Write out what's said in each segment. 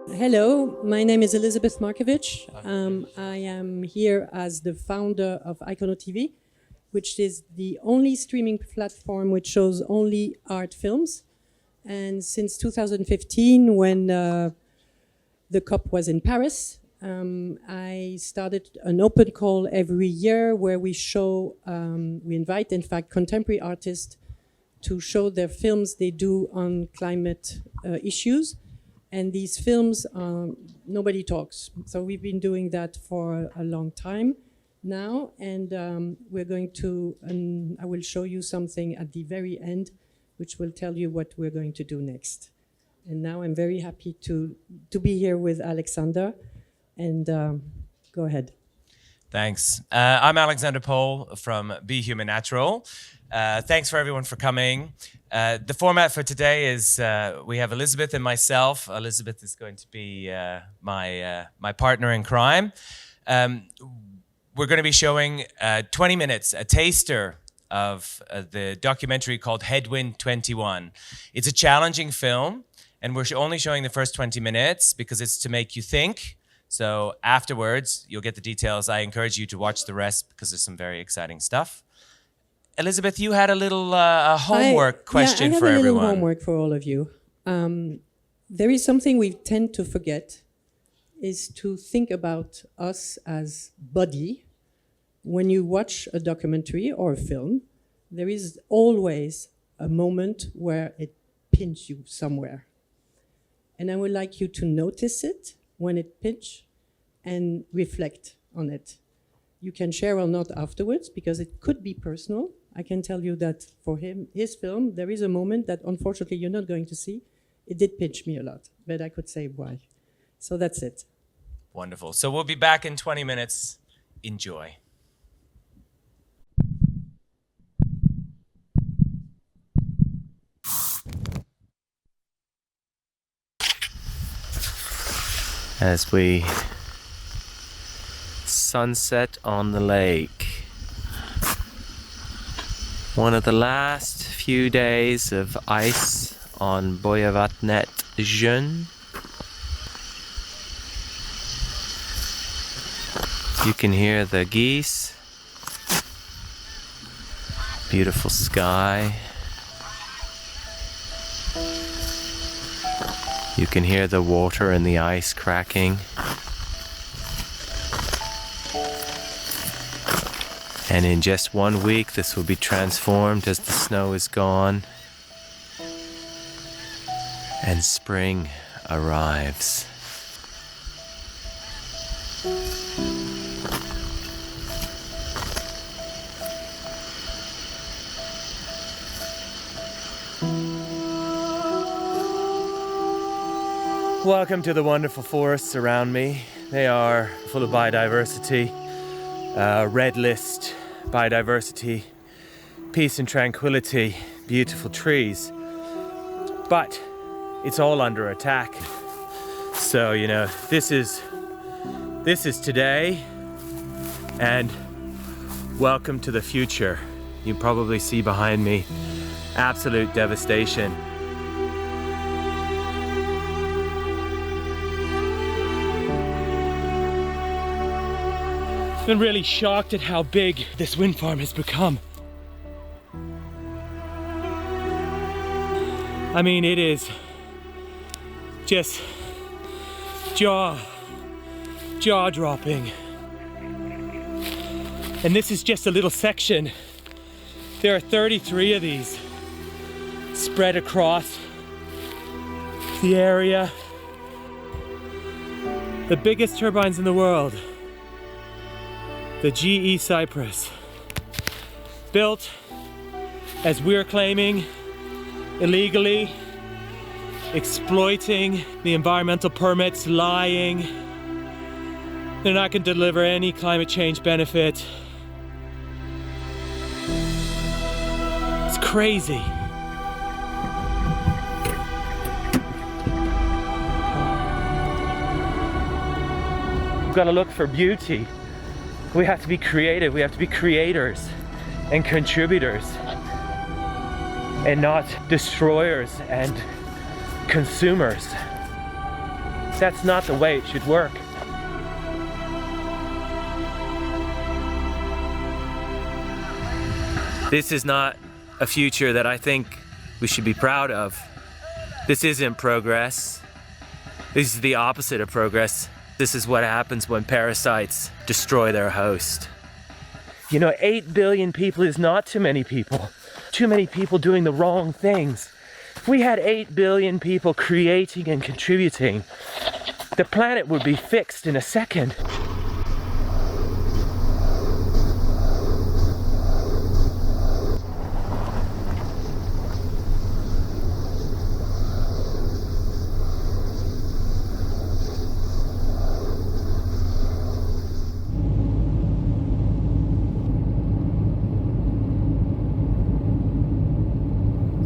Hello, my name is Elizabeth Markevitch. I am here as the founder of ikonoTV, which is the only streaming platform which shows only art films. And since 2015, when the COP was in Paris, I started an open call every year where we show, we invite, in fact, contemporary artists to show their films they do on climate issues. And these films, nobody talks. So we've been doing that for a long time now. And we're going to, I will show you something at the very end, which will tell you what we're going to do next. And now I'm very happy to be here with Alexander. And go ahead. Thanks. I'm Alexander Pohl from Be Human Natural. Thanks for everyone for coming. The format for today is we have Elizabeth and myself. Elizabeth is going to be my partner in crime. We're going to be showing 20 minutes, a taster of the documentary called Headwind 21. It's a challenging film, and we're only showing the first 20 minutes because it's to make you think. So afterwards, you'll get the details. I encourage you to watch the rest because there's some very exciting stuff. Elizabeth, you had a little homework question for everyone. I have a little homework for all of you. There is something we tend to forget, is to think about us as body. When you watch a documentary or a film, there is always a moment where it pinches you somewhere. And I would like you to notice it when it pinches and reflect on it. You can share or not afterwards because it could be personal. I can tell you that for his film, there is a moment that unfortunately you're not going to see. It did pinch me a lot, but I could say why. So that's it. Wonderful. So we'll be back in 20 minutes. Enjoy. As we sunset on the lake. One of the last few days of ice on Boyavatnet Jeune. You can hear the geese. Beautiful sky. You can hear the water and the ice cracking. And in just 1 week, this will be transformed as the snow is gone and spring arrives. Welcome to the wonderful forests around me. They are full of biodiversity, red list biodiversity, peace and tranquility, beautiful trees. But it's all under attack. So, you know, this is today, and welcome to the future. You probably see behind me absolute devastation. I've been really shocked at how big this wind farm has become. I mean, it is just jaw-dropping. And this is just a little section. There are 33 of these spread across the area. The biggest turbines in the world. The GE Cypress, built, as we're claiming, illegally, exploiting the environmental permits, lying. They're not going to deliver any climate change benefit. It's crazy. We've got to look for beauty. We have to be creative, we have to be creators and contributors and not destroyers and consumers. That's not the way it should work. This is not a future that I think we should be proud of. This isn't progress. This is the opposite of progress. This is what happens when parasites destroy their host. 8 billion people is not too many people. Too many people doing the wrong things. If we had 8 billion people creating and contributing, the planet would be fixed in a second.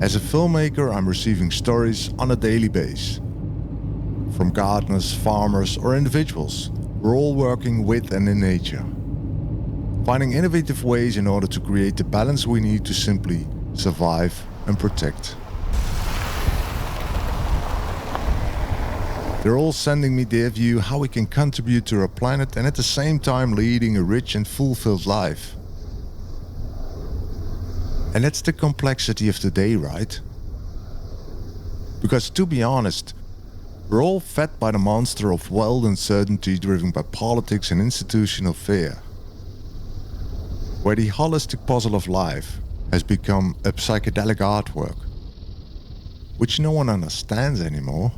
As a filmmaker, I'm receiving stories on a daily basis. From gardeners, farmers, or individuals, we're all working with and in nature. Finding innovative ways in order to create the balance we need to simply survive and protect. They're all sending me their view how we can contribute to our planet and at the same time leading a rich and fulfilled life. And that's the complexity of today, right? Because to be honest, we're all fed by the monster of wild uncertainty driven by politics and institutional fear. Where the holistic puzzle of life has become a psychedelic artwork, which no one understands anymore.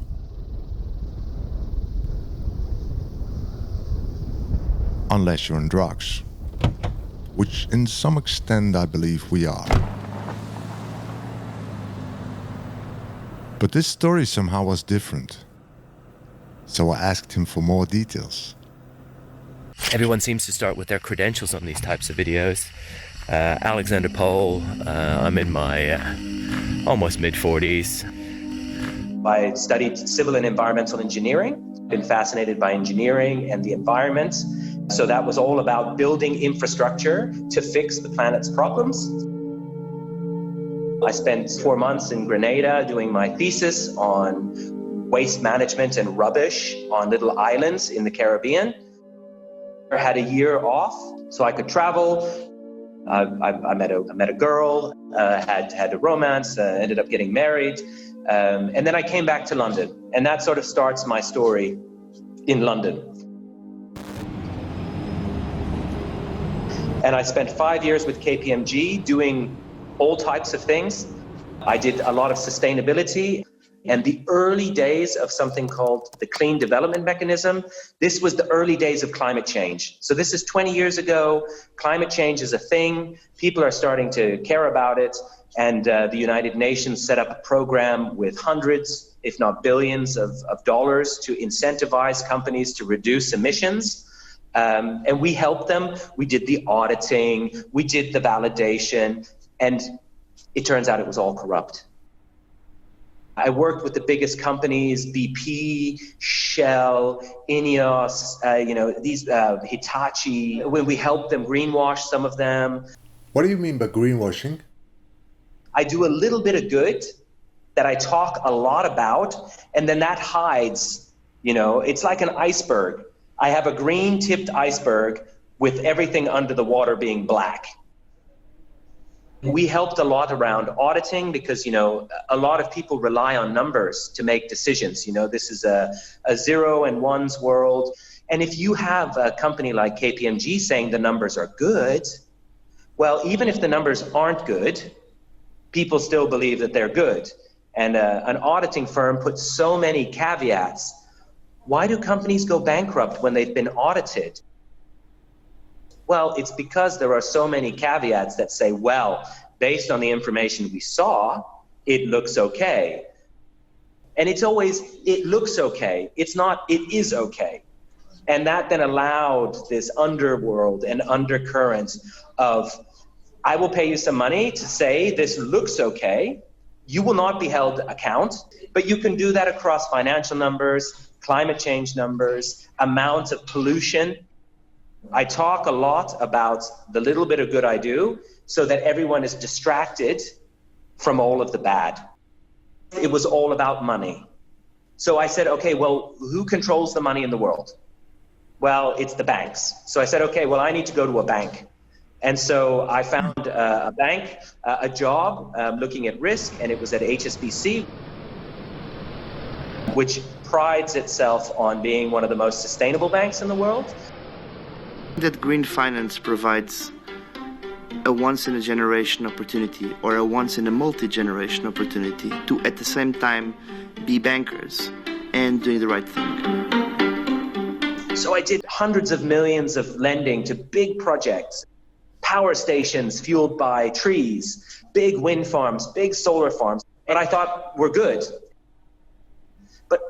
Unless you're on drugs. Which in some extent I believe we are. But this story somehow was different. So I asked him for more details. Everyone seems to start with their credentials on these types of videos. Alexander Pohl, I'm in my almost mid-40s. I studied civil and environmental engineering, been fascinated by engineering and the environment. So that was all about building infrastructure to fix the planet's problems. I spent 4 months in Grenada doing my thesis on waste management and rubbish on little islands in the Caribbean. I had a year off so I could travel. I met a girl, had a romance, ended up getting married. And then I came back to London. And that sort of starts my story in London. And I spent 5 years with KPMG doing all types of things. I did a lot of sustainability and the early days of something called the Clean Development Mechanism. This was the early days of climate change. So this is 20 years ago. Climate change is a thing. People are starting to care about it. And the United Nations set up a program with hundreds, if not billions of dollars to incentivize companies to reduce emissions. And we helped them. We did the auditing, we did the validation, and it turns out it was all corrupt. I worked with the biggest companies, BP, Shell, INEOS, these Hitachi. When we helped them greenwash some of them. What do you mean by greenwashing? I do a little bit of good that I talk a lot about, and then that hides, it's like an iceberg. I have a green tipped iceberg with everything under the water being black. We helped a lot around auditing because, a lot of people rely on numbers to make decisions. This is a zero and ones world. And if you have a company like KPMG saying the numbers are good, well, even if the numbers aren't good, people still believe that they're good. And an auditing firm puts so many caveats. Why do companies go bankrupt when they've been audited? Well, it's because there are so many caveats that say, well, based on the information we saw, it looks okay. And it's always, it looks okay. It's not, it is okay. And that then allowed this underworld and undercurrents of, I will pay you some money to say this looks okay. You will not be held account, but you can do that across financial numbers, climate change numbers, amounts of pollution. I talk a lot about the little bit of good I do so that everyone is distracted from all of the bad. It was all about money. So I said, okay, well, who controls the money in the world? Well, it's the banks. So I said, okay, well, I need to go to a bank. And so I found a bank, a job looking at risk, and it was at HSBC, which prides itself on being one of the most sustainable banks in the world. That green finance provides a once-in-a-generation opportunity or a once-in-a-multi-generation opportunity to, at the same time, be bankers and doing the right thing. So I did hundreds of millions of lending to big projects, power stations fueled by trees, big wind farms, big solar farms. And I thought, we're good. But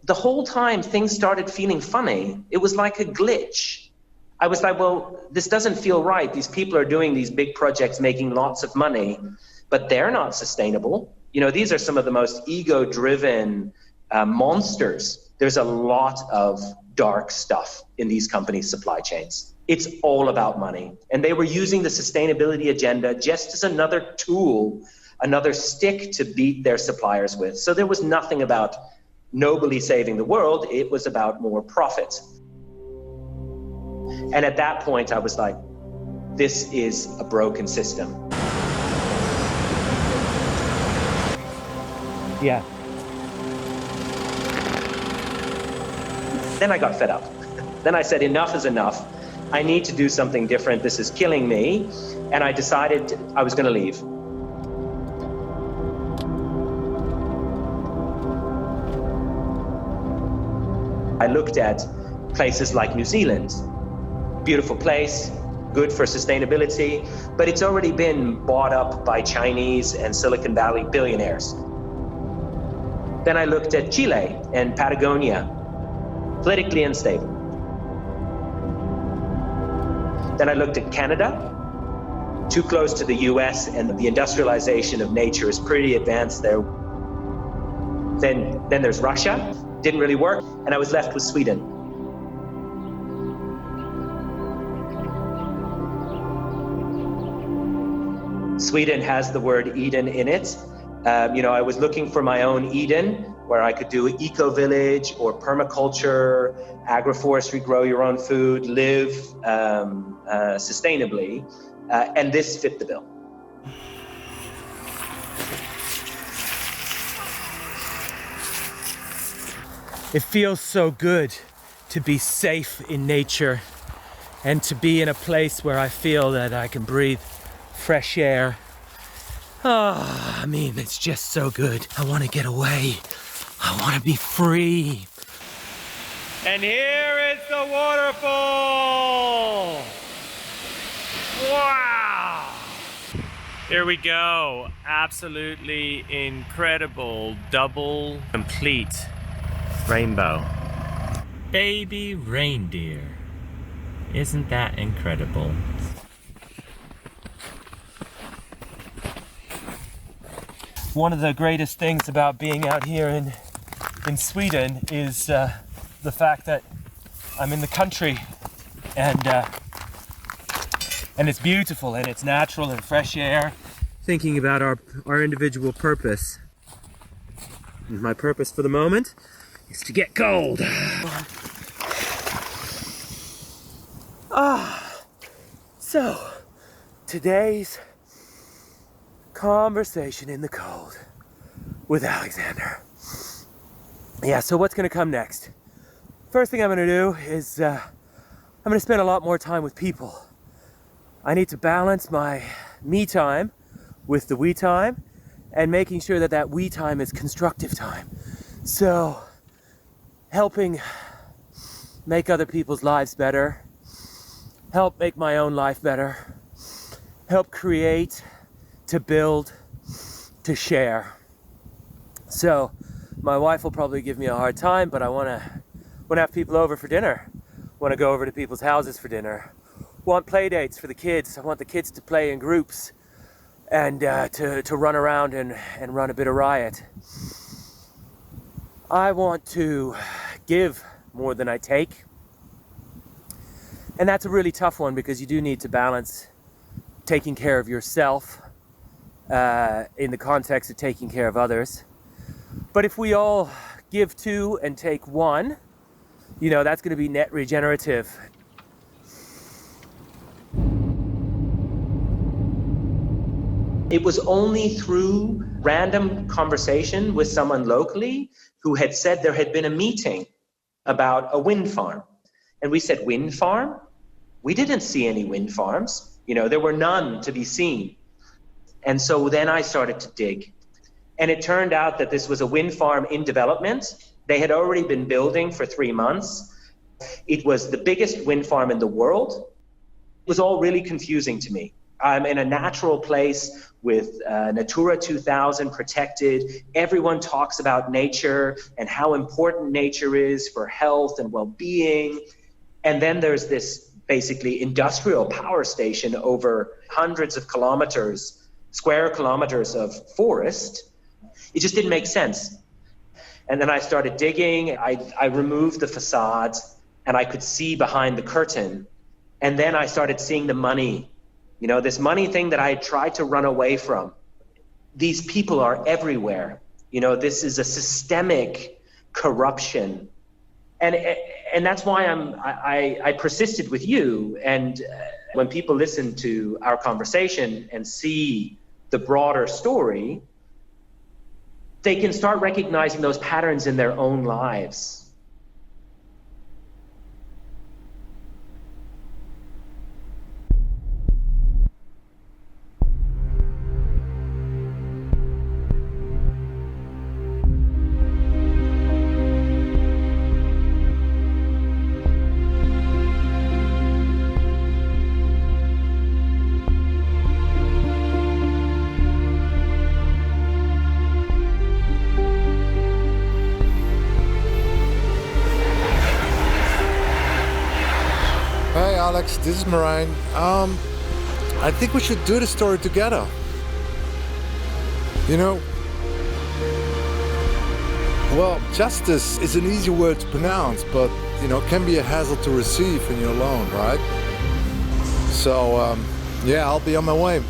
the whole time things started feeling funny. It was like a glitch. I was like, well, this doesn't feel right. These people are doing these big projects, making lots of money, but they're not sustainable. You know, these are some of the most ego-driven monsters. There's a lot of dark stuff in these companies' supply chains. It's all about money. And they were using the sustainability agenda just as another tool, another stick to beat their suppliers with. So there was nothing about nobly saving the world. It was about more profit. And at that point, I was like, this is a broken system. Yeah. Then I got fed up. Then I said, enough is enough. I need to do something different. This is killing me. And I decided I was going to leave. I looked at places like New Zealand. Beautiful place, good for sustainability, but it's already been bought up by Chinese and Silicon Valley billionaires. Then I looked at Chile and Patagonia, politically unstable. Then I looked at Canada, too close to the US, and the industrialization of nature is pretty advanced there. Then there's Russia, didn't really work, and I was left with Sweden. Sweden has the word Eden in it. I was looking for my own Eden, where I could do eco-village or permaculture, agroforestry, grow your own food, live sustainably, and this fit the bill. It feels so good to be safe in nature and to be in a place where I feel that I can breathe fresh air. Oh, I mean, it's just so good. I want to get away. I want to be free. And here is the waterfall. Wow. Here we go. Absolutely incredible, double, complete rainbow. Baby reindeer. Isn't that incredible? One of the greatest things about being out here in Sweden is the fact that I'm in the country and it's beautiful and it's natural and fresh air. Thinking about our individual purpose. And my purpose for the moment is to get cold. So today's conversation in the cold with Alexander. Yeah, so what's gonna come next? First thing I'm gonna do is I'm gonna spend a lot more time with people. I need to balance my me time with the we time and making sure that we time is constructive time. So helping make other people's lives better, help make my own life better, help create, to build, to share. So my wife will probably give me a hard time, but I want to have people over for dinner. Want to go over to people's houses for dinner. Want play dates for the kids. I want the kids to play in groups and to run around and run a bit of riot. I want to give more than I take. And that's a really tough one because you do need to balance taking care of yourself in the context of taking care of others. But if we all give 2 and take 1, you know, that's going to be net regenerative. It was only through random conversation with someone locally who had said there had been a meeting about a wind farm. And we said, wind farm? We didn't see any wind farms. You know, there were none to be seen. And so then I started to dig. And it turned out that this was a wind farm in development. They had already been building for 3 months. It was the biggest wind farm in the world. It was all really confusing to me. I'm in a natural place with Natura 2000 protected. Everyone talks about nature and how important nature is for health and well-being. And then there's this basically industrial power station over hundreds of kilometers, square kilometers of forest. It just didn't make sense. And then I started digging. I removed the facades and I could see behind the curtain. And then I started seeing the money. You know, this money thing that I had tried to run away from. These people are everywhere. You know, this is a systemic corruption. And that's why I persisted with you. And when people listen to our conversation and see the broader story, they can start recognizing those patterns in their own lives. Hey Alex, this is Marijn. I think we should do the story together. You know, well, justice is an easy word to pronounce, but you know, can be a hassle to receive when you're alone, right? So, yeah, I'll be on my way.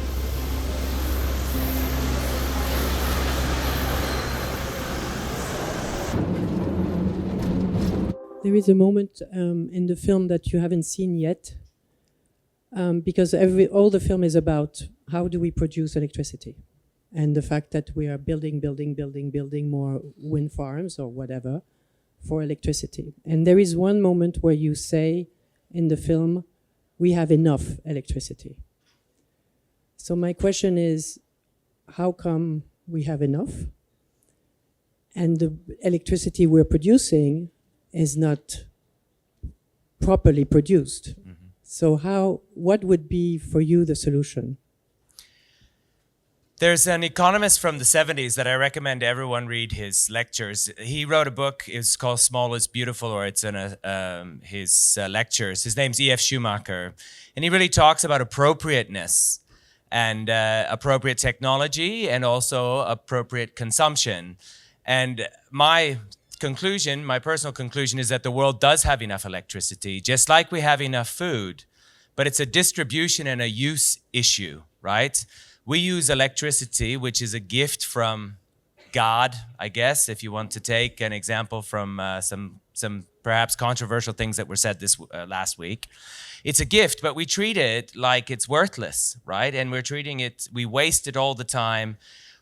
There is a moment in the film that you haven't seen yet, because all the film is about how do we produce electricity, and the fact that we are building more wind farms or whatever for electricity. And there is one moment where you say in the film, we have enough electricity. So my question is, how come we have enough? And the electricity we're producing is not properly produced. Mm-hmm. So what would be for you the solution? There's an economist from the 70s that I recommend everyone read his lectures. He wrote a book, it's called Small is Beautiful, or it's in his lectures. His name's E.F. Schumacher. And he really talks about appropriateness and appropriate technology and also appropriate consumption. And my personal conclusion is that the world does have enough electricity, just like we have enough food, but it's a distribution and a use issue, right? We use electricity, which is a gift from God, I guess, if you want to take an example from some perhaps controversial things that were said this last week. It's a gift, but we treat it like it's worthless, right? And we waste it all the time.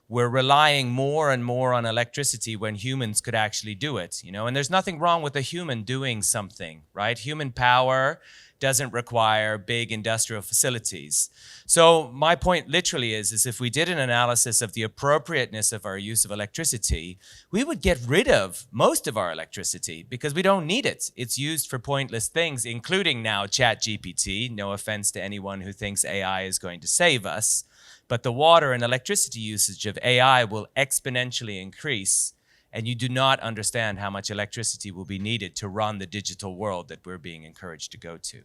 We're relying more and more on electricity when humans could actually do it, you know? And there's nothing wrong with a human doing something, right? Human power doesn't require big industrial facilities. So my point literally is if we did an analysis of the appropriateness of our use of electricity, we would get rid of most of our electricity because we don't need it. It's used for pointless things, including now ChatGPT. No offense to anyone who thinks AI is going to save us. But the water and electricity usage of AI will exponentially increase, and you do not understand how much electricity will be needed to run the digital world that we're being encouraged to go to.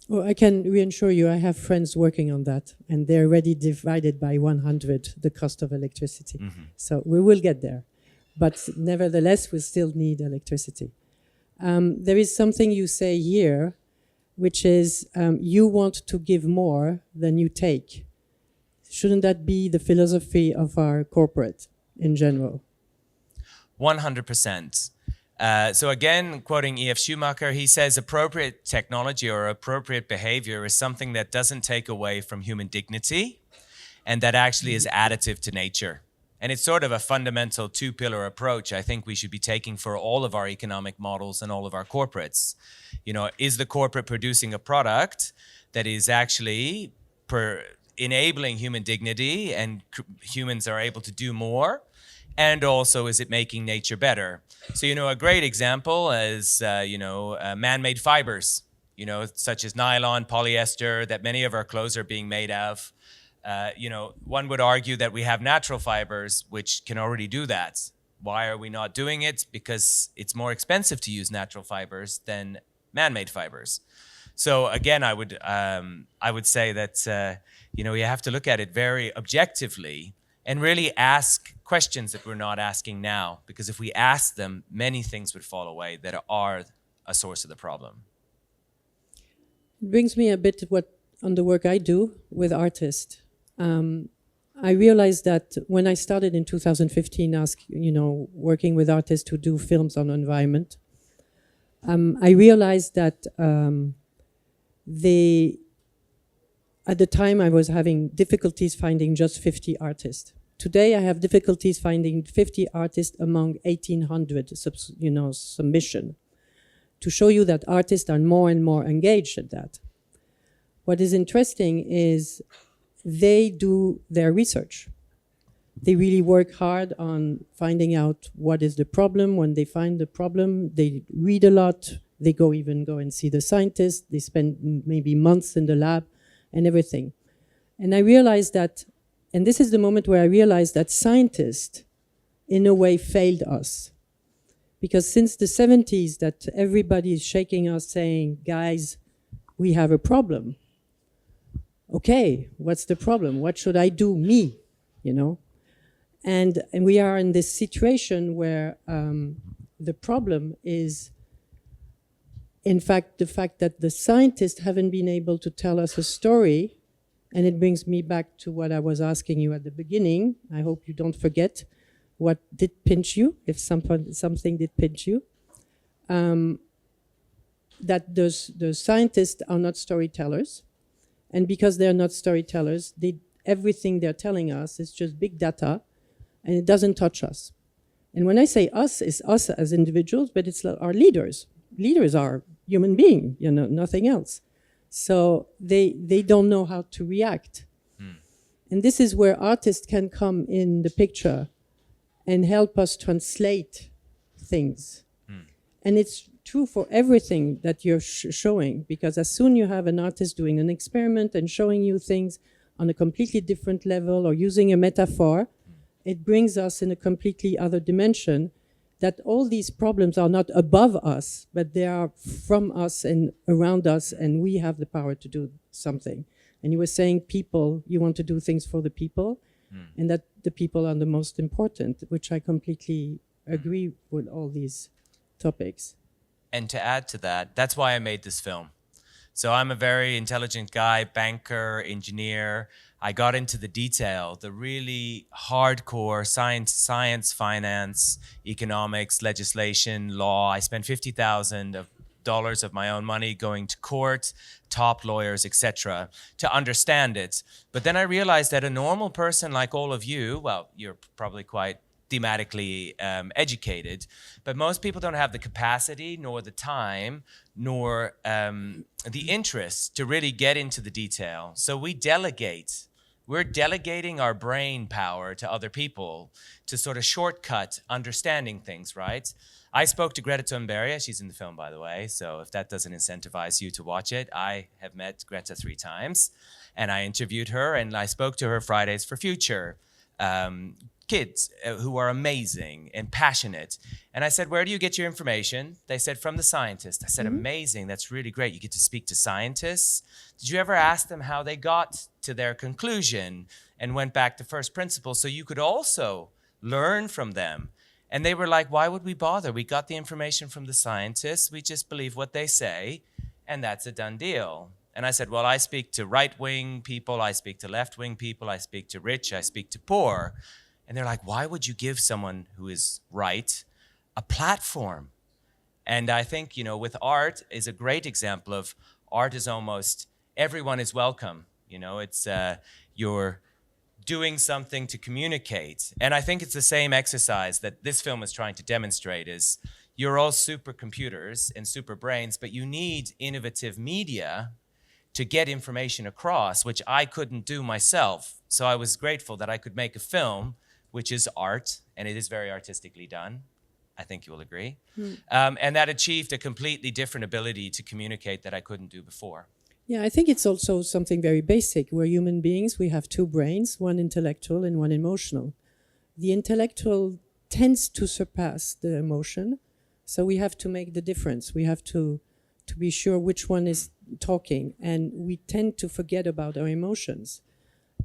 Well, I can reassure you, I have friends working on that, and they're already divided by 100 the cost of electricity. Mm-hmm. So we will get there. But nevertheless, we still need electricity. There is something you say here, which is you want to give more than you take. Shouldn't that be the philosophy of our corporate in general? 100%. So again, quoting E.F. Schumacher, he says appropriate technology or appropriate behavior is something that doesn't take away from human dignity and that actually is additive to nature. And it's sort of a fundamental two-pillar approach I think we should be taking for all of our economic models and all of our corporates. You know, is the corporate producing a product that is actually enabling human dignity and humans are able to do more? And also, is it making nature better? So, you know, a great example is, man-made fibers, you know, such as nylon, polyester, that many of our clothes are being made of. One would argue that we have natural fibers which can already do that. Why are we not doing it? Because it's more expensive to use natural fibers than man-made fibers. So again, I would say that you have to look at it very objectively and really ask questions that we're not asking now. Because if we ask them, many things would fall away that are a source of the problem. It brings me a bit on the work I do with artists. I realized that when I started in 2015, working with artists who do films on environment, I realized that at the time I was having difficulties finding just 50 artists. Today I have difficulties finding 50 artists among 1,800 submission, to show you that artists are more and more engaged at that. What is interesting is they do their research. They really work hard on finding out what is the problem. When they find the problem, they read a lot. They go and see the scientists. They spend maybe months in the lab and everything. And I realized that, and this is the moment where I realized that scientists, in a way, failed us. Because since the 70s, that everybody is shaking us saying, guys, we have a problem. Okay, what's the problem? What should I do, me, And we are in this situation where the problem is, in fact, the fact that the scientists haven't been able to tell us a story. And it brings me back to what I was asking you at the beginning. I hope you don't forget what did pinch you, if something did pinch you. That the scientists are not storytellers. And because they're not storytellers, everything they're telling us is just big data, and it doesn't touch us. And when I say us, it's us as individuals, but it's our leaders. Leaders are human beings, nothing else. So they don't know how to react. And this is where artists can come in the picture and help us translate things. And it's true for everything that you're showing, because as soon you have an artist doing an experiment and showing you things on a completely different level or using a metaphor, it brings us in a completely other dimension, that all these problems are not above us, but they are from us and around us, and we have the power to do something. And you were saying people, you want to do things for the people, and that the people are the most important, which I completely agree with all these topics. And to add to that, that's why I made this film. So I'm a very intelligent guy, banker, engineer. I got into the detail, the really hardcore science, finance, economics, legislation, law. I spent $50,000 of my own money going to court, top lawyers, etc., to understand it. But then I realized that a normal person like all of you, well, you're probably quite thematically educated, but most people don't have the capacity, nor the time, nor the interest to really get into the detail. So we delegate. We're delegating our brain power to other people to sort of shortcut understanding things, right? I spoke to Greta Thunberg. She's in the film, by the way, so if that doesn't incentivize you to watch it, I have met Greta 3 times, and I interviewed her, and I spoke to her Fridays for Future. Kids who are amazing and passionate. And I said, where do you get your information? They said, from the scientists. I said, amazing, that's really great. You get to speak to scientists. Did you ever ask them how they got to their conclusion and went back to first principles so you could also learn from them? And they were like, why would we bother? We got the information from the scientists. We just believe what they say, and that's a done deal. And I said, well, I speak to right-wing people. I speak to left-wing people. I speak to rich. I speak to poor. And they're like, why would you give someone who is right a platform. And I think, with art is a great example of art is almost, everyone is welcome. It's you're doing something to communicate. And I think it's the same exercise that this film is trying to demonstrate is you're all supercomputers and super brains, but you need innovative media to get information across, which I couldn't do myself. So I was grateful that I could make a film, which is art, and it is very artistically done. I think you will agree. And that achieved a completely different ability to communicate that I couldn't do before. Yeah, I think it's also something very basic. We're human beings. We have two brains, one intellectual and one emotional. The intellectual tends to surpass the emotion, so we have to make the difference. We have to be sure which one is talking, and we tend to forget about our emotions.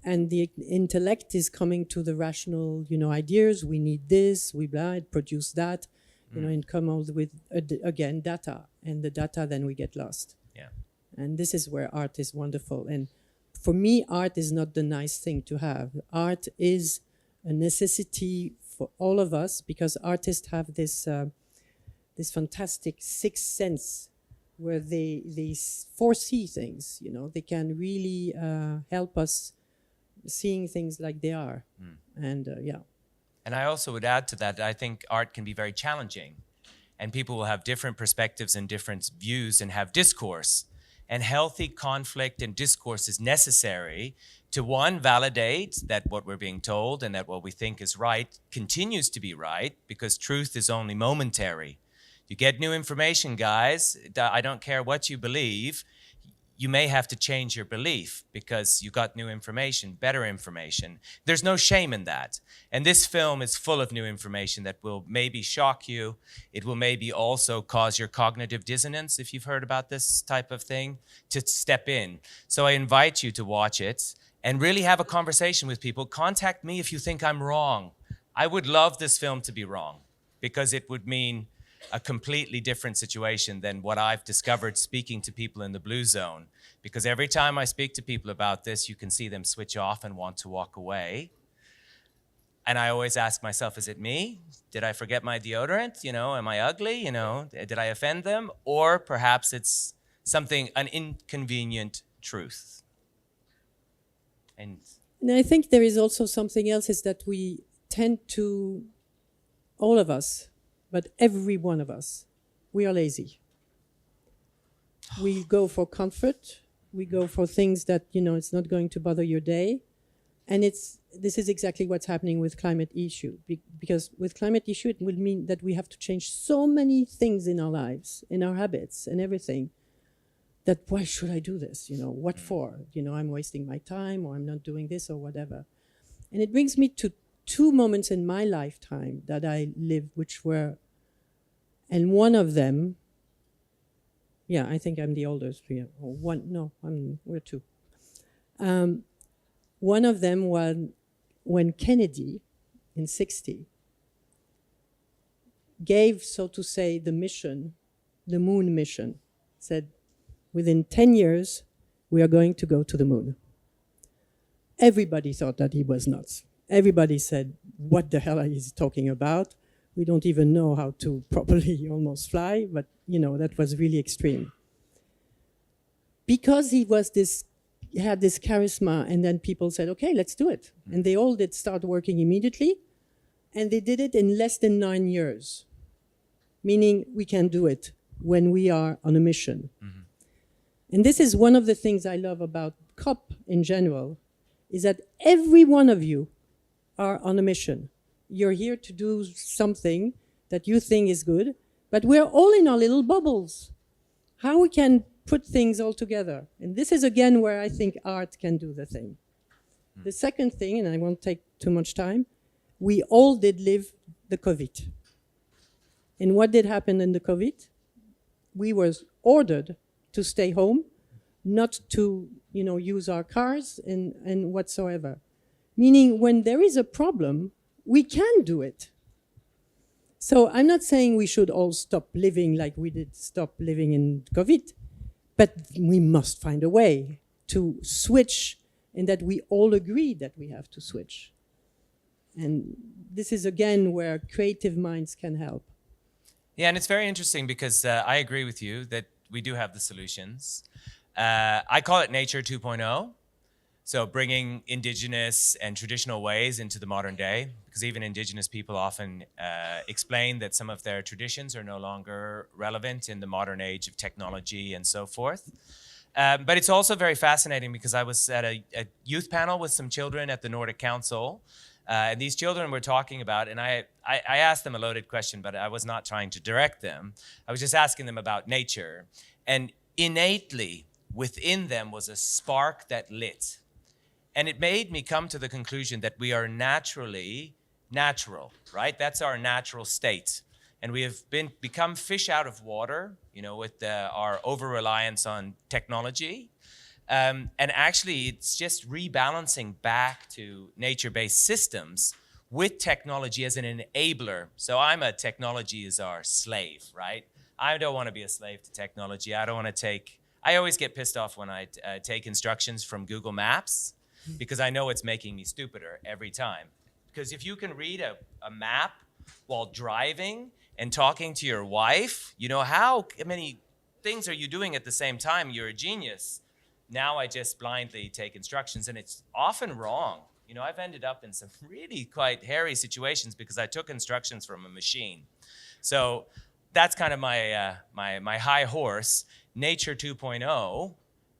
And the intellect is coming to the rational, ideas. We need this, we produce that, and come out with, again, data. And the data, then we get lost. Yeah. And this is where art is wonderful. And for me, art is not the nice thing to have. Art is a necessity for all of us, because artists have this fantastic sixth sense where they foresee things. They can really help us seeing things like they are. And yeah. And I also would add to that, I think art can be very challenging, and people will have different perspectives and different views and have discourse. And healthy conflict and discourse is necessary to, one, validate that what we're being told and that what we think is right continues to be right, because truth is only momentary. You get new information, guys. I don't care what you believe. You may have to change your belief because you got new information, better information. There's no shame in that. And this film is full of new information that will maybe shock you. It will maybe also cause your cognitive dissonance, if you've heard about this type of thing, to step in. So I invite you to watch it and really have a conversation with people. Contact me if you think I'm wrong. I would love this film to be wrong, because it would mean a completely different situation than what I've discovered speaking to people in the blue zone. Because every time I speak to people about this, you can see them switch off and want to walk away. And I always ask myself, is it me? Did I forget my deodorant? Am I ugly? Did I offend them? Or perhaps it's something, an inconvenient truth. And I think there is also something else, is that we tend to, all of us, but every one of us, we are lazy. We go for comfort. We go for things that, it's not going to bother your day. And this is exactly what's happening with climate issue. Because with climate issue, it will mean that we have to change so many things in our lives, in our habits and everything, that why should I do this? What for? I'm wasting my time, or I'm not doing this, or whatever. And it brings me to two moments in my lifetime that I lived, which were, and one of them, yeah, I think I'm the oldest here. Or one, no, we're two. One of them was when Kennedy, in '60, gave, so to say, the mission, the moon mission, said, within 10 years, we are going to go to the moon. Everybody thought that he was nuts. Everybody said, what the hell are you talking about? We don't even know how to properly almost fly, but that was really extreme. Because he had this charisma, and then people said, okay, let's do it. And they all did start working immediately, and they did it in less than 9 years, meaning we can do it when we are on a mission. Mm-hmm. And this is one of the things I love about COP in general, is that every one of you are on a mission. You're here to do something that you think is good, but we're all in our little bubbles. How we can put things all together. And this is again where I think art can do the thing. The second thing, and I won't take too much time, we all did live the COVID. And what did happen in the COVID? We were ordered to stay home, not to use our cars and whatsoever. Meaning when there is a problem, we can do it. So I'm not saying we should all stop living like we did stop living in COVID, but we must find a way to switch, and that we all agree that we have to switch. And this is again where creative minds can help. Yeah, and it's very interesting because I agree with you that we do have the solutions. I call it Nature 2.0. So bringing indigenous and traditional ways into the modern day, because even indigenous people often explain that some of their traditions are no longer relevant in the modern age of technology and so forth. But it's also very fascinating because I was at a youth panel with some children at the Nordic Council, and these children were talking about, and I asked them a loaded question, but I was not trying to direct them. I was just asking them about nature. And innately within them was a spark that lit. And it made me come to the conclusion that we are naturally natural, right? That's our natural state. And we have become fish out of water, you know, with our over-reliance on technology. And actually, it's just rebalancing back to nature-based systems with technology as an enabler. So I'm a technology is our slave, right? I don't want to be a slave to technology. I don't want to I always get pissed off when I take instructions from Google Maps, because I know it's making me stupider every time. Because if you can read a map while driving and talking to your wife, you know, how many things are you doing at the same time? You're a genius. Now I just blindly take instructions, and it's often wrong. You know, I've ended up in some really quite hairy situations because I took instructions from a machine. So that's kind of my high horse, Nature 2.0,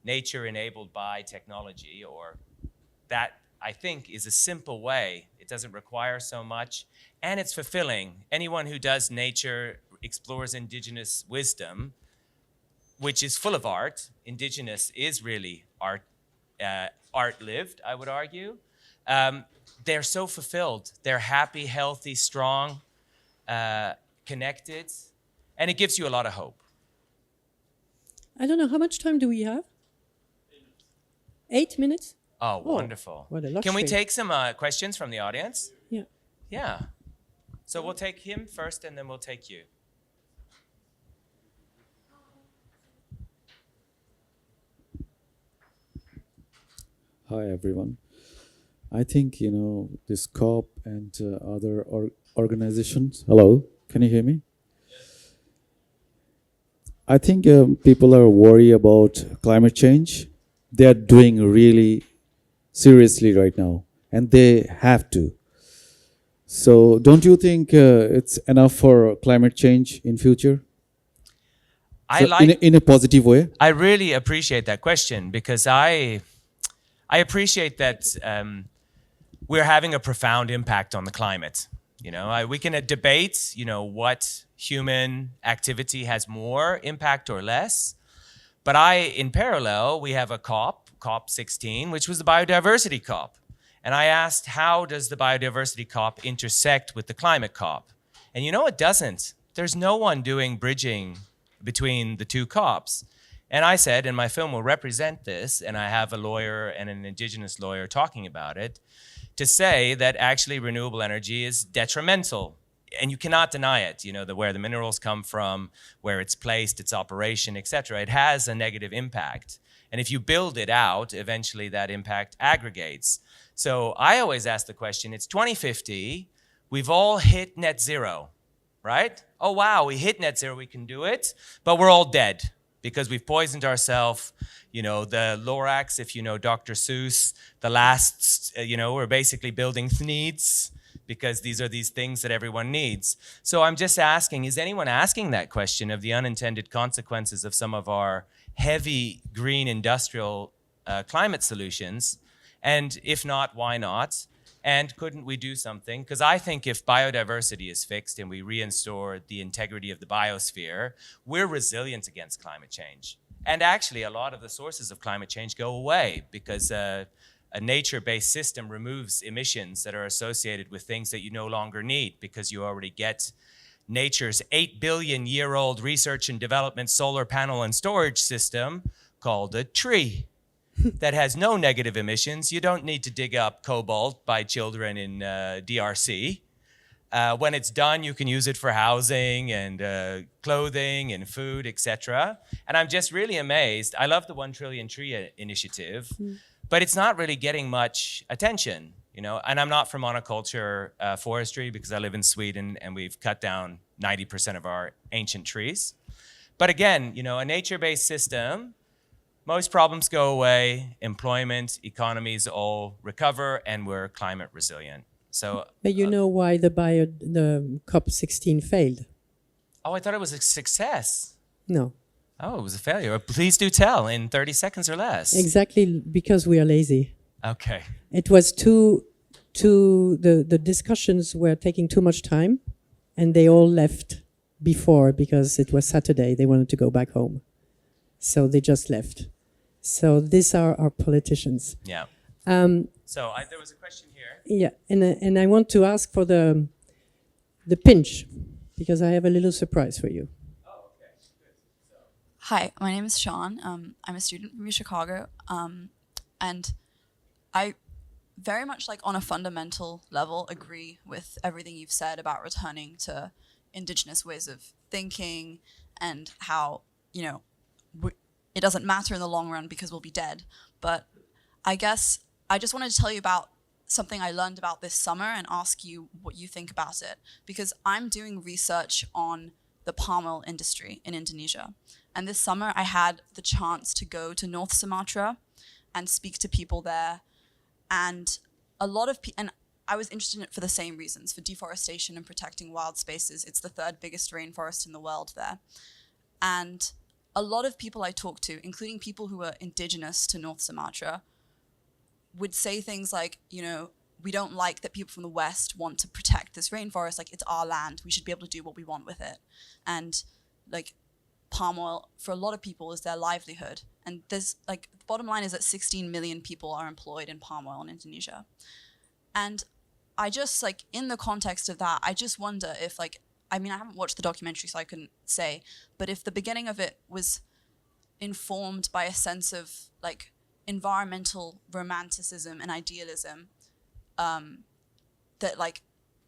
nature enabled by technology, or that, I think, is a simple way. It doesn't require so much, and it's fulfilling. Anyone who does nature, explores indigenous wisdom, which is full of art. Indigenous is really art, art lived, I would argue. They're so fulfilled. They're happy, healthy, strong, connected, and it gives you a lot of hope. I don't know, how much time do we have? 8 minutes? Oh, wonderful. What a Can we luxury. take some questions from the audience? Yeah. Yeah. So we'll take him first, and then we'll take you. Hi, everyone. I think, you know, this COP and other organizations. Hello, can you hear me? Yes. I think people are worried about climate change. They are doing really seriously right now, and they have to. So don't you think it's enough for climate change in future? In a positive way? I really appreciate that question, because I appreciate that we're having a profound impact on the climate. You know, we can debate, you know, what human activity has more impact or less. But in parallel, we have a COP 16, which was the biodiversity COP. And I asked, how does the biodiversity COP intersect with the climate COP? And you know, it doesn't. There's no one doing bridging between the two COPs. And I said, and my film will represent this, and I have a lawyer and an indigenous lawyer talking about it, to say that actually renewable energy is detrimental. And you cannot deny it, you know, where the minerals come from, where it's placed, its operation, etc. It has a negative impact. And if you build it out, eventually that impact aggregates. So I always ask the question, it's 2050, we've all hit net zero, right? Oh, wow, we hit net zero, we can do it, but we're all dead because we've poisoned ourselves. You know, the Lorax, if you know Dr. Seuss, the last, you know, we're basically building needs because these are these things that everyone needs. So I'm just asking, is anyone asking that question of the unintended consequences of some of our heavy green industrial climate solutions? And if not, why not? And couldn't we do something? Because I think if biodiversity is fixed and we reinstore the integrity of the biosphere, we're resilient against climate change. And actually, a lot of the sources of climate change go away because a nature-based system removes emissions that are associated with things that you no longer need, because you already get nature's 8 billion-year-old research and development solar panel and storage system called a tree that has no negative emissions. You don't need to dig up cobalt by children in DRC. When it's done, you can use it for housing and clothing and food, etc. And I'm just really amazed. I love the 1 Trillion Tree Initiative, but it's not really getting much attention. you know. And I'm not for monoculture forestry because I live in Sweden and we've cut down 90% of our ancient trees. But again, you know, a nature-based system, most problems go away, employment, economies all recover, and we're climate resilient. So, But you know why the COP16 failed? oh, I thought it was a success. No, Oh, it was a failure. Please do tell in 30 seconds or less. exactly because we are lazy. Okay. It was the discussions were taking too much time, and they all left before because it was Saturday. They wanted to go back home, so they just left. So these are our politicians. Yeah. So there was a question here. Yeah, and I want to ask for the pinch because I have a little surprise for you. Hi, my name is Sean. I'm a student from Chicago, and I very much, like, on a fundamental level, agree with everything you've said about returning to indigenous ways of thinking and how, you know, it doesn't matter in the long run because we'll be dead. But I guess I just wanted to tell you about something I learned about this summer and ask you what you think about it, because I'm doing research on the palm oil industry in Indonesia. And this summer I had the chance to go to North Sumatra and speak to people there. And a lot of and I was interested in it for the same reasons, for deforestation and protecting wild spaces. It's the third biggest rainforest in the world there. And a lot of people I talked to, including people who are indigenous to North Sumatra, would say things like, you know, we don't like that people from the West want to protect this rainforest. Like, it's our land. We should be able to do what we want with it. And, like, palm oil, for a lot of people, is their livelihood. And there's, like, the bottom line is that 16 million people are employed in palm oil in Indonesia. And I just, like, in the context of that, I just wonder if, like, I mean, I haven't watched the documentary, so I couldn't say, but if the beginning of it was informed by a sense of, like, environmental romanticism and idealism, that, like,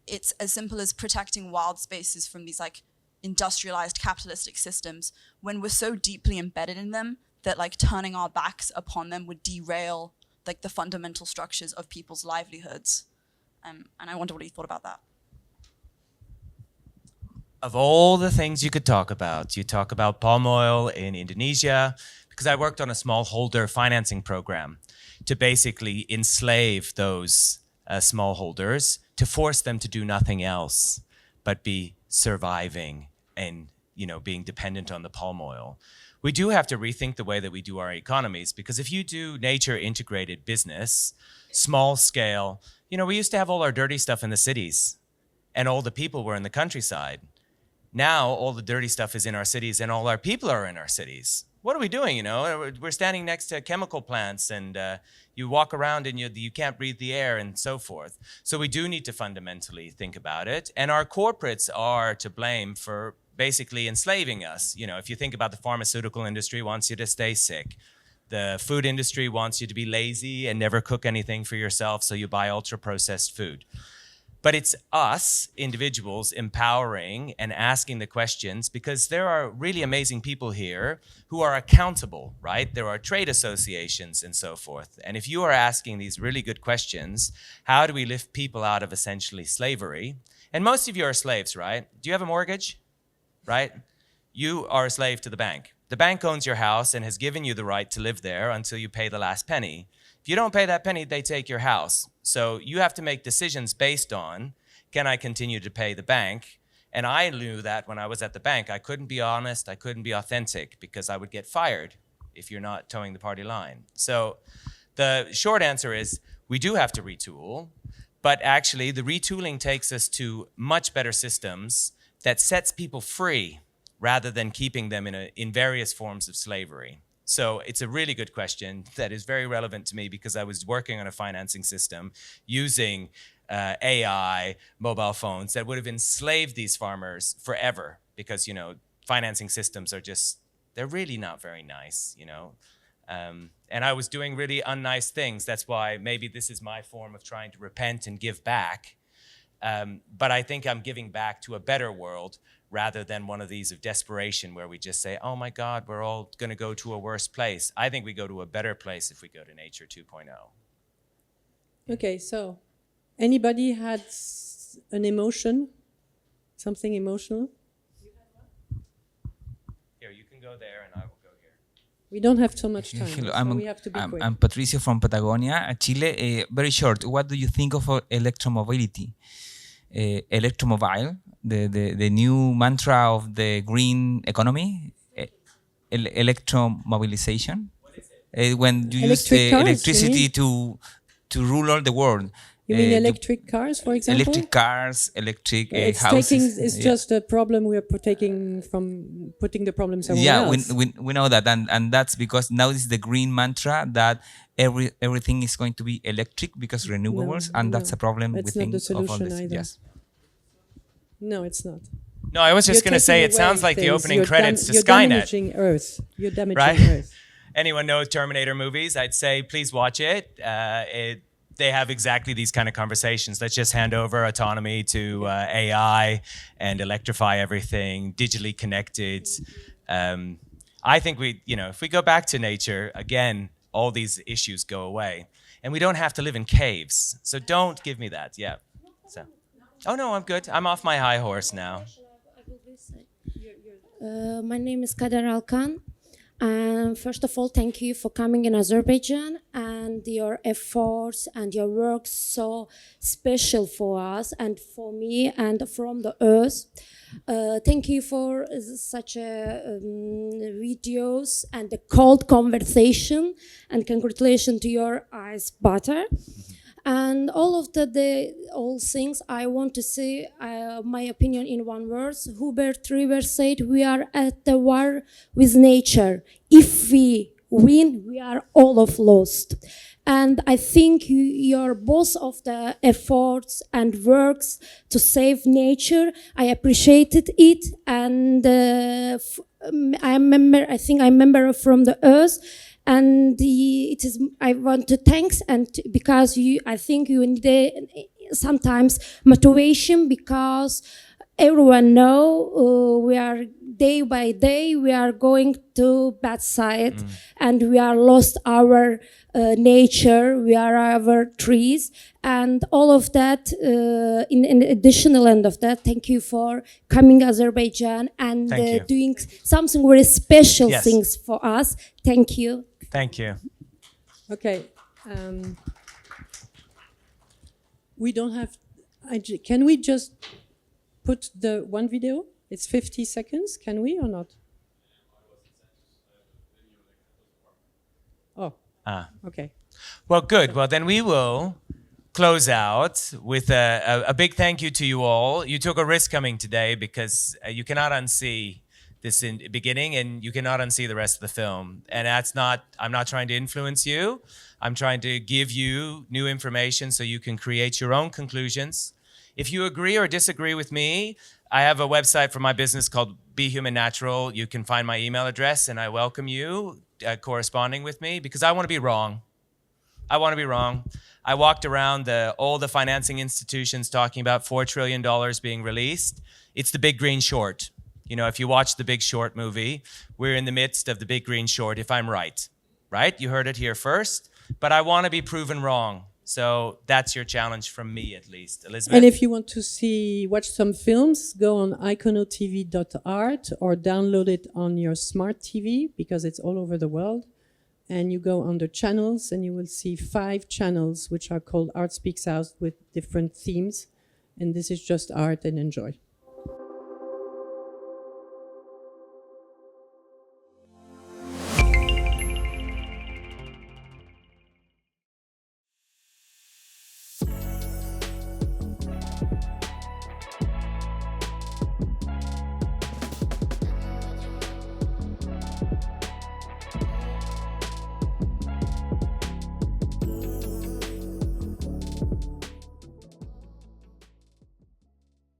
it's as simple as protecting wild spaces from these, like, industrialized capitalistic systems, when we're so deeply embedded in them that, like, turning our backs upon them would derail, like, the fundamental structures of people's livelihoods. And I wonder what you thought about that. Of all the things you could talk about, you talk about palm oil in Indonesia, because I worked on a smallholder financing program to basically enslave those smallholders, to force them to do nothing else but be surviving and, you know, being dependent on the palm oil. We do have to rethink the way that we do our economies, because if you do nature integrated business, small scale, you know, we used to have all our dirty stuff in the cities and all the people were in the countryside. Now all the dirty stuff is in our cities and all our people are in our cities. What are we doing, you know? We're standing next to chemical plants and you walk around and you can't breathe the air and so forth. So we do need to fundamentally think about it. And our corporates are to blame for basically enslaving us. You know, if you think about the pharmaceutical industry wants you to stay sick. The food industry wants you to be lazy and never cook anything for yourself, so you buy ultra-processed food. But it's us, individuals, empowering and asking the questions, because there are really amazing people here who are accountable, right? There are trade associations and so forth. And if you are asking these really good questions, how do we lift people out of essentially slavery? And most of you are slaves, right? Do you have a mortgage, right? You are a slave to the bank. The bank owns your house and has given you the right to live there until you pay the last penny. If you don't pay that penny, they take your house. So you have to make decisions based on, can I continue to pay the bank? And I knew that when I was at the bank, I couldn't be honest, I couldn't be authentic, because I would get fired if you're not towing the party line. So the short answer is, we do have to retool, but actually the retooling takes us to much better systems that sets people free rather than keeping them in various forms of slavery. So it's a really good question that is very relevant to me, because I was working on a financing system using AI, mobile phones that would have enslaved these farmers forever, because, you know, financing systems are just, they're really not very nice, you know. And I was doing really unnice things. That's why maybe this is my form of trying to repent and give back. But I think I'm giving back to a better world, rather than one of these of desperation where we just say, oh my God, we're all gonna go to a worse place. I think we go to a better place if we go to Nature 2.0. Okay, so Anybody had an emotion? Something emotional? Here, you can go there and I will go here. We don't have so much time, Hello, so we have to be quick. I'm Patricio from Patagonia, Chile. Very short. What do you think of electromobility? Electromobile, the new mantra of the green economy, electromobilization. When you use Electric cars, electricity to rule all the world. You mean electric cars, for example? Electric cars, electric it's houses. It's just a problem we are putting the problem somewhere else. Yeah, we know that, and that's because now this is the green mantra that everything is going to be electric because renewables, and that's a problem. That's we not think the of all solution this. either. Yes. No, it's not. No, I was just going to say, it sounds like the opening credits to Skynet. You're damaging Earth. You're damaging Right? Earth. Anyone knows Terminator movies, I'd say please watch it. They have exactly these kind of conversations. Let's just hand over autonomy to AI and electrify everything, digitally connected. I think if we go back to nature, again, all these issues go away. And we don't have to live in caves. So don't give me that. Yeah. So. Oh, no, I'm good. I'm off my high horse now. My name is Kader Alkan. First of all, thank you for coming in Azerbaijan, and your efforts and your work so special for us and for me and from the earth. Thank you for such videos and the cold conversation, and congratulations to your ice butter. And all of all things, I want to say my opinion in one verse. Hubert River said, "We are at the war with nature. If we win, we are all of lost." And I think your both of the efforts and works to save nature, I appreciated it. And I'm a member from the earth. And I want to thanks, and because I think you need sometimes motivation, because everyone know we are day by day we are going to bad side, and we are lost our nature, we are our trees, and all of that. In additional end of that, thank you for coming Azerbaijan and doing something very special things for us. Thank you. Thank you. Okay. We don't have. Can we just put the one video? It's 50 seconds. Can we or not? Oh. Okay. Well, good. Well, then we will close out with a big thank you to you all. You took a risk coming today because you cannot unsee this in beginning, and you cannot unsee the rest of the film. And I'm not trying to influence you. I'm trying to give you new information so you can create your own conclusions. If you agree or disagree with me, I have a website for my business called Be Human Natural. You can find my email address, and I welcome you corresponding with me, because I want to be wrong. I want to be wrong. I walked around all the financing institutions talking about $4 trillion being released. It's the big green short. If you watch the Big Short movie, we're in the midst of the big green short, if I'm right? You heard it here first, but I want to be proven wrong. So that's your challenge from me, at least. Elizabeth? And if you want to watch some films, go on ikonoTV.art or download it on your smart TV, because it's all over the world. And you go under channels, and you will see 5 channels, which are called Art Speaks Out, with different themes. And this is just art, and enjoy.